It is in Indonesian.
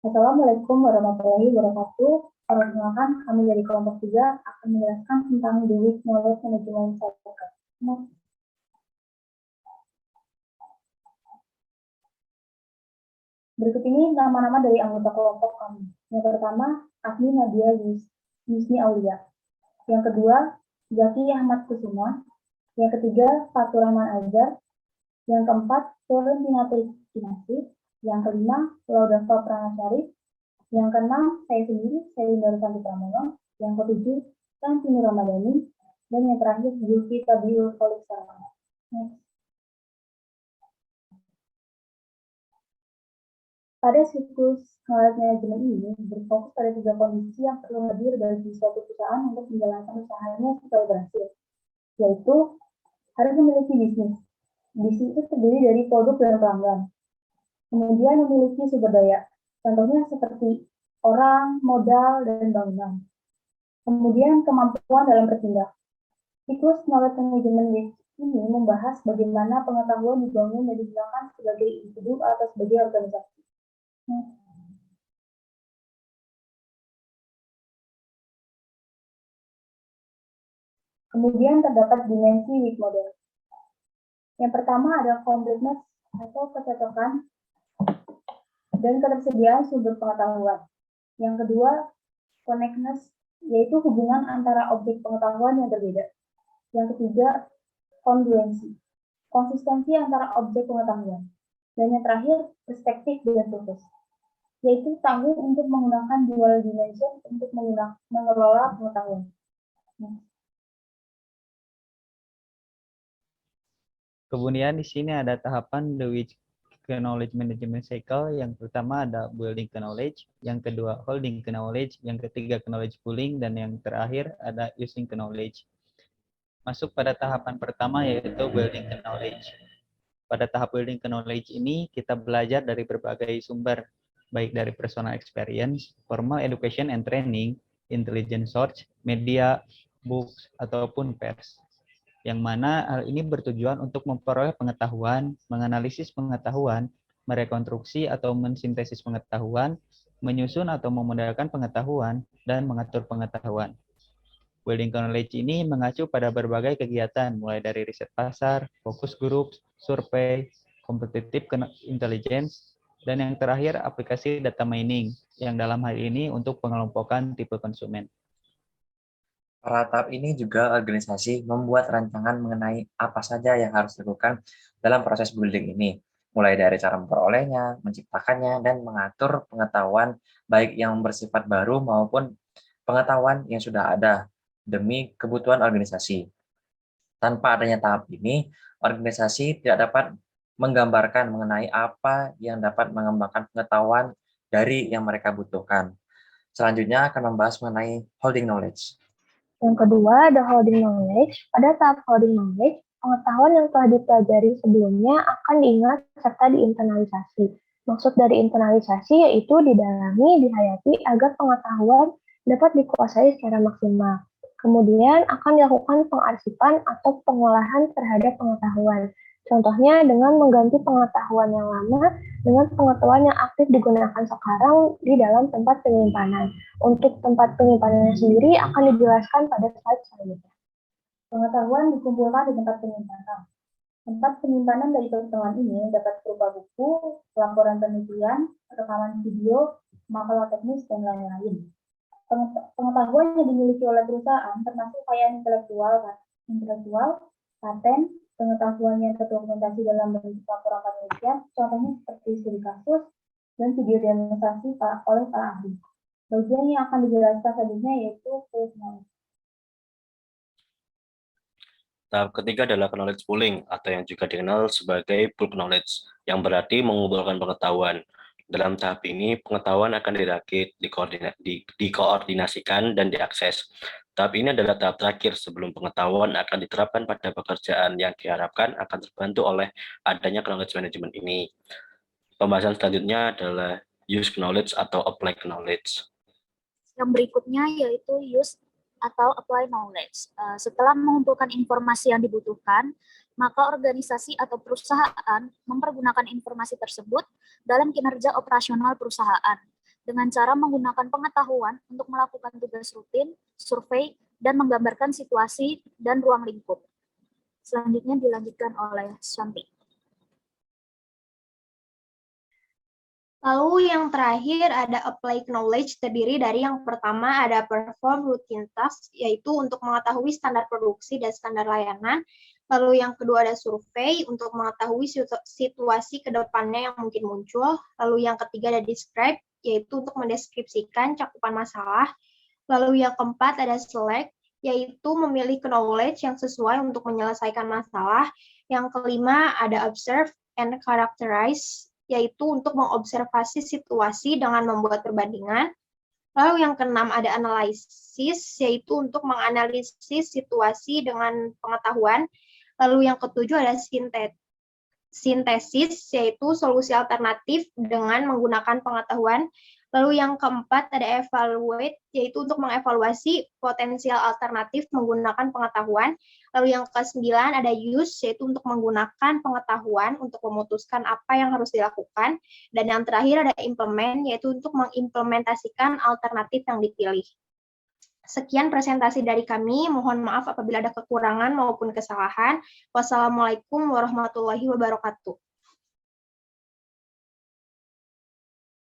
Assalamualaikum warahmatullahi wabarakatuh. Perkenalkan, kami dari kelompok 3 akan menjelaskan tentang The Weak Knowledge Management Cycle. Berikut ini nama-nama dari anggota kelompok kami. Yang pertama, Agni Nadia Yusni Aulia. Yang kedua, Zaki Ahmad Kusuma. Yang ketiga, Fatur Rahman Azhar. Yang keempat, Florentina Kinasi. Yang kelima, Laudava Pranasari. Yang keenam, saya sendiri, saya Linda Santi Pramono. Yang ketujuh, Santini Ramadhani. Dan yang terakhir, Zulfi Tabiul Kholik Sarwana. Pada siklus knowledge management ini berfokus pada 3 kondisi yang perlu hadir bagi suatu perusahaan untuk menjalankan usahanya supaya berhasil, yaitu harus memiliki bisnis. Bisnis itu terdiri dari produk dan pelanggan. Kemudian memiliki sumber daya, contohnya seperti orang, modal, dan bangunan. Kemudian kemampuan dalam bertindak. Siklus knowledge management ini membahas bagaimana pengetahuan dibangun dan digunakan sebagai individu atau sebagai organisasi. Kemudian terdapat dimensi weak model. Yang pertama ada completeness atau kecocokan dan ketersediaan sumber pengetahuan. Yang kedua, connectedness, yaitu hubungan antara objek pengetahuan yang berbeda. Yang ketiga, kongruensi, konsistensi antara objek pengetahuan. Dan yang terakhir, perspektif dan purpose, yaitu tanggung untuk menggunakan dual dimension untuk mengelola pengetahuan. Kemudian di sini ada tahapan The Weak Knowledge Management Cycle. Yang pertama ada building knowledge, yang kedua holding knowledge, yang ketiga knowledge pooling, dan yang terakhir ada using knowledge. Masuk pada tahapan pertama yaitu building knowledge. Pada tahap building knowledge ini kita belajar dari berbagai sumber, baik dari personal experience, formal education and training, intelligence source, media, books, ataupun pers. Yang mana hal ini bertujuan untuk memperoleh pengetahuan, menganalisis pengetahuan, merekonstruksi atau mensintesis pengetahuan, menyusun atau memodelkan pengetahuan, dan mengatur pengetahuan. Building knowledge ini mengacu pada berbagai kegiatan, mulai dari riset pasar, fokus group, survei, competitive intelligence, dan yang terakhir aplikasi data mining, yang dalam hal ini untuk pengelompokan tipe konsumen. Pada tahap ini juga organisasi membuat rancangan mengenai apa saja yang harus dilakukan dalam proses building ini, mulai dari cara memperolehnya, menciptakannya, dan mengatur pengetahuan baik yang bersifat baru maupun pengetahuan yang sudah ada demi kebutuhan organisasi. Tanpa adanya tahap ini, organisasi tidak dapat menggambarkan mengenai apa yang dapat mengembangkan pengetahuan dari yang mereka butuhkan. Selanjutnya akan membahas mengenai holding knowledge. Yang kedua ada holding knowledge. Pada tahap holding knowledge, pengetahuan yang telah dipelajari sebelumnya akan diingat serta diinternalisasi. Maksud dari internalisasi yaitu didalami, dihayati agar pengetahuan dapat dikuasai secara maksimal. Kemudian akan dilakukan pengarsipan atau pengolahan terhadap pengetahuan. Contohnya dengan mengganti pengetahuan yang lama dengan pengetahuan yang aktif digunakan sekarang di dalam tempat penyimpanan. Untuk tempat penyimpanannya sendiri akan dijelaskan pada slide selanjutnya. Pengetahuan dikumpulkan di tempat penyimpanan. Tempat penyimpanan dari pengetahuan ini dapat berupa buku, laporan penelitian, rekaman video, makalah teknis, dan lain-lain. Pengetahuan yang dimiliki oleh perusahaan termasuk kekayaan intelektual, paten, pengetahuan yang terdokumentasi dalam bentuk laporan penelitian, contohnya seperti studi kasus dan video demonstrasi oleh para ahli. Bagian yang akan dijelaskan selanjutnya yaitu knowledge. Tahap ketiga adalah knowledge pooling atau yang juga dikenal sebagai bulk knowledge, yang berarti mengumpulkan pengetahuan. Dalam tahap ini, pengetahuan akan dirakit, dikoordinasikan, dan diakses. Tahap ini adalah tahap terakhir sebelum pengetahuan akan diterapkan pada pekerjaan yang diharapkan akan terbantu oleh adanya knowledge management ini. Pembahasan selanjutnya adalah use knowledge atau apply knowledge. Yang berikutnya yaitu use atau apply knowledge. Setelah mengumpulkan informasi yang dibutuhkan, maka organisasi atau perusahaan mempergunakan informasi tersebut dalam kinerja operasional perusahaan. dengan cara menggunakan pengetahuan untuk melakukan tugas rutin, survei, dan menggambarkan situasi dan ruang lingkup. Selanjutnya dilanjutkan oleh Shanti. Lalu yang terakhir ada apply knowledge, terdiri dari yang pertama ada perform routine task, yaitu untuk mengetahui standar produksi dan standar layanan. Lalu yang kedua ada survei, untuk mengetahui situasi ke depannya yang mungkin muncul. Lalu yang ketiga ada describe, yaitu untuk mendeskripsikan cakupan masalah. Lalu yang keempat ada select, yaitu memilih knowledge yang sesuai untuk menyelesaikan masalah. Yang kelima ada observe and characterize, yaitu untuk mengobservasi situasi dengan membuat perbandingan. Lalu yang keenam ada analisis, yaitu untuk menganalisis situasi dengan pengetahuan. Lalu yang ketujuh ada sintesis, yaitu solusi alternatif dengan menggunakan pengetahuan. Lalu yang keempat ada evaluate, yaitu untuk mengevaluasi potensial alternatif menggunakan pengetahuan. Lalu yang ke-9 ada use, yaitu untuk menggunakan pengetahuan untuk memutuskan apa yang harus dilakukan. Dan yang terakhir ada implement, yaitu untuk mengimplementasikan alternatif yang dipilih. Sekian presentasi dari kami, mohon maaf apabila ada kekurangan maupun kesalahan. Wassalamualaikum warahmatullahi wabarakatuh.